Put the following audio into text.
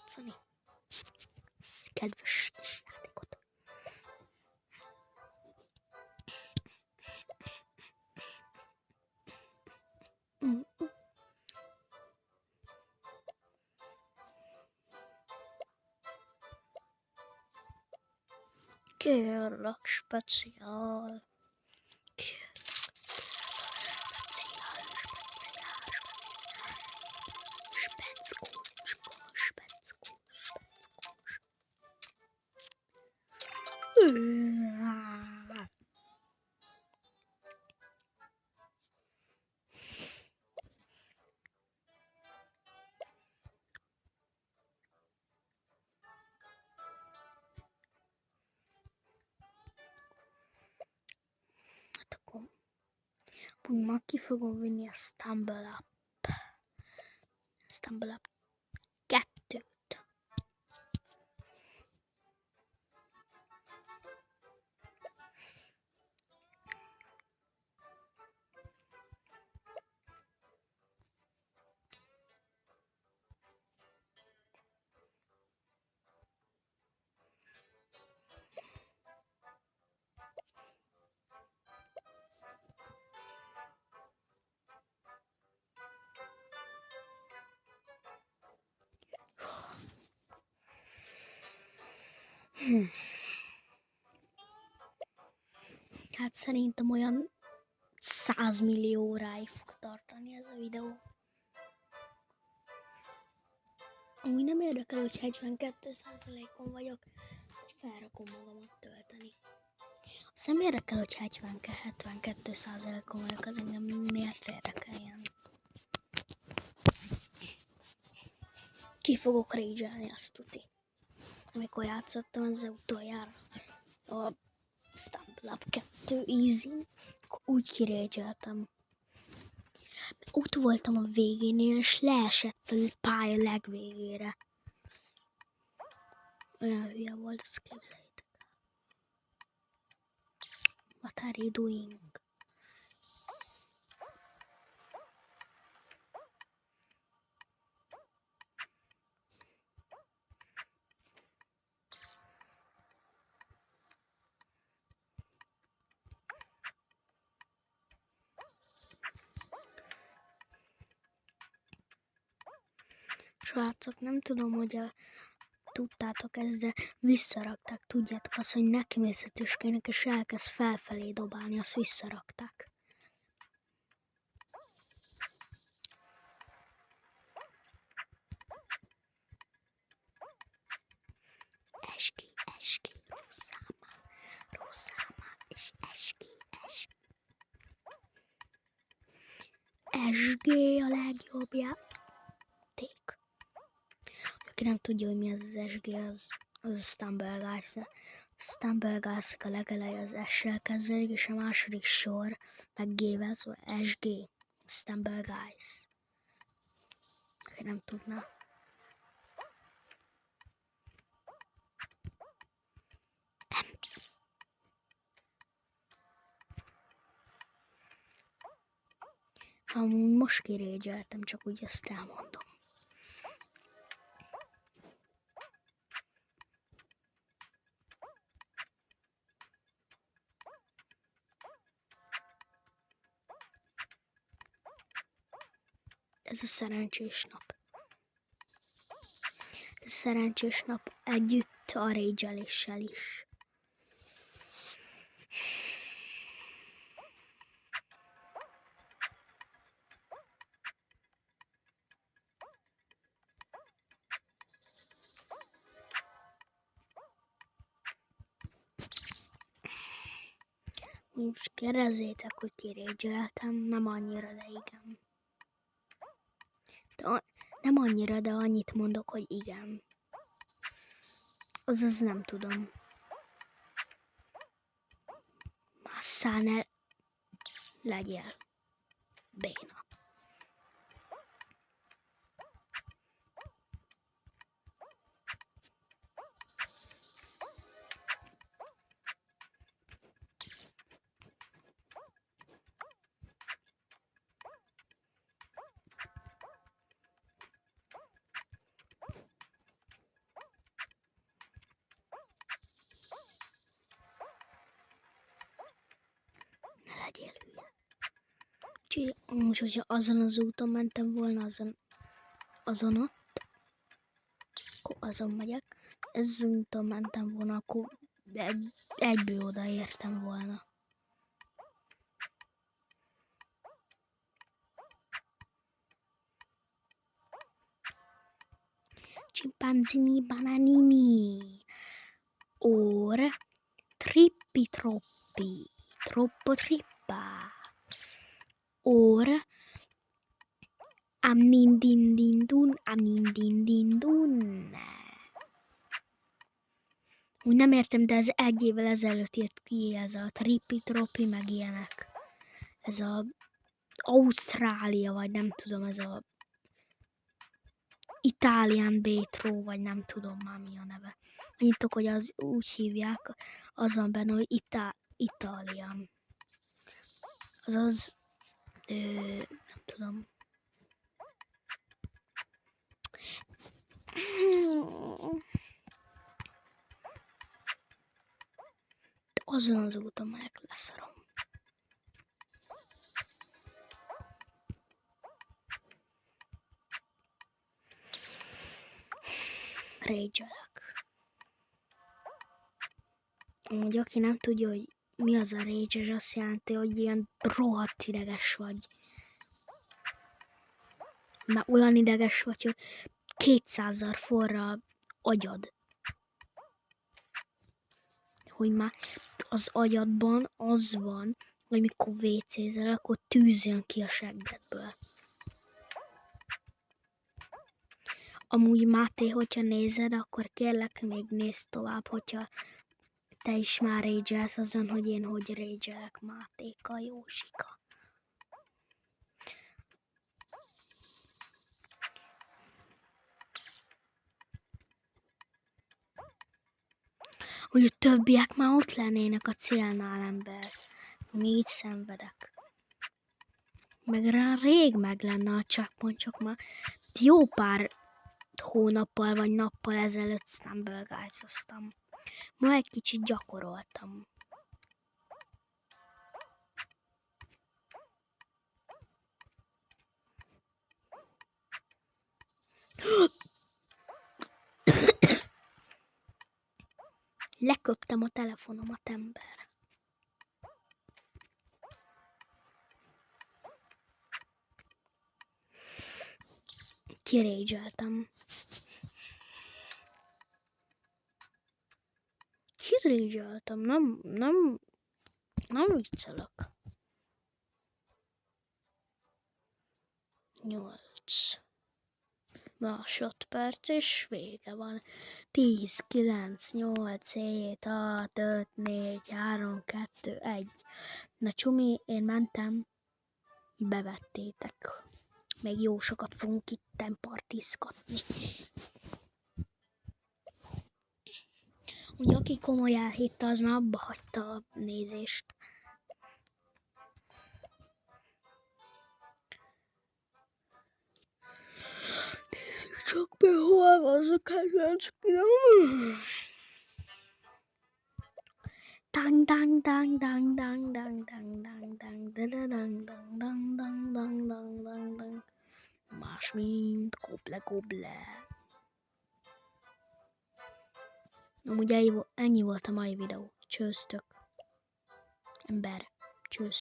játszani. Kedves kis játékot. Kérlek, speciál. Hát akkor már ki fogom vinni a Stumble Up 2-t. Hát szerintem olyan 100 millió óráig fog tartani ez a videó. Amúgy nem érdekel, hogy 72%-on vagyok, felrakom magamat tölteni. Azt nem érdekel, hogy 72%-on vagyok, az engem miért érdekeljen. Ki fogok rage-elni, azt tuti. Amikor játszottam ezzel utoljára a Stumble Up 2 Easy, akkor úgy kirage-eltem. Ott voltam a végénél, és leesett a pálya legvégére. Olyan hülye volt, azt képzeljétek. What are you doing? Srácok, nem tudom, hogy tudtátok ezzel, visszarakták, tudjátok azt, hogy nekimész a tüskének, és elkezd felfelé dobálni, azt visszarakták. Eski, Rosszama, és Eski. SG a legjobb játék. Aki nem tudja, hogy mi az SG, az a Stumble Guys. Stumble Guys a legeleje az S-sel kezdődik, és a második sor meg G-vel, szóval SG. Stumble Guys. Aki nem tudná. Most kirégyeltem, csak úgy ezt elmondom. Ez a szerencsés nap. Ez a szerencsés nap együtt a rage-eléssel is. Most kérdezzétek, hogy kirégyeltem, nem annyira, de igen. Nem annyira, de annyit mondok, hogy igen. Azaz nem tudom. Masszál ne legyél béna. Úgyhogy, hogyha azon az úton mentem volna, azon ott, akkor azon megyek. Ezen úton mentem volna, akkor egyből odaértem volna. Chimpanzini bananini. Or trippi troppi. Troppo trippa. Or amnindindindun, amnindindindun. Úgy nem értem, de ez 1 évvel ezelőtt írt ki ez a trippi troppi, meg ilyenek. Ez a Ausztrália, vagy nem tudom, ez a Italian Bétró, vagy nem tudom már mi a neve. Annyit tudok, hogy az úgy hívják, az van benne, hogy Italian. Azaz, nem tudom. De azon az úton megyek, leszarom. Rage-elek. Amúgy aki nem tudja, hogy mi az a rage, és azt jelenti, hogy ilyen rohadt ideges vagy. Már olyan ideges vagy, hogy 200-szor forra agyad. Hogy már az agyadban az van, hogy mikor vécézel, akkor tűz jön ki a seggedből. Amúgy Máté, hogyha nézed, akkor kérlek még nézd tovább, hogyha te is már rage-elsz azon, hogy én hogy rage-elek, Mátéka, Jósika. Hogy a többiek már ott lennének a célnál, ember. Még így szenvedek. Meg rá rég meg lenne a checkpoint, csak már jó pár hónappal vagy nappal ezelőtt Stumble Guys-oztam. Ma egy kicsit gyakoroltam. Leköptem a telefonomat, ember. Kirégyeltem. Kirégyeltem, nem viccelek. 8 másodperc és vége van. 10, 9, 8, 7, 6, 5, 4, 3, 2, 1. Na csumi, én mentem, bevettétek. Még jó sokat fogunk itten partizgatni. Ugye aki komoly elhitte, az már abba hagyta a nézést. Nézzük csak be, hol van az a kedvenc kilom. Dang dang dang dang dang dang dang dang dang dang dang dang dang dang dang dang dang dang. Más mint koble. Amúgy ennyi volt a mai videó. Csőztök. Ember. Csőz.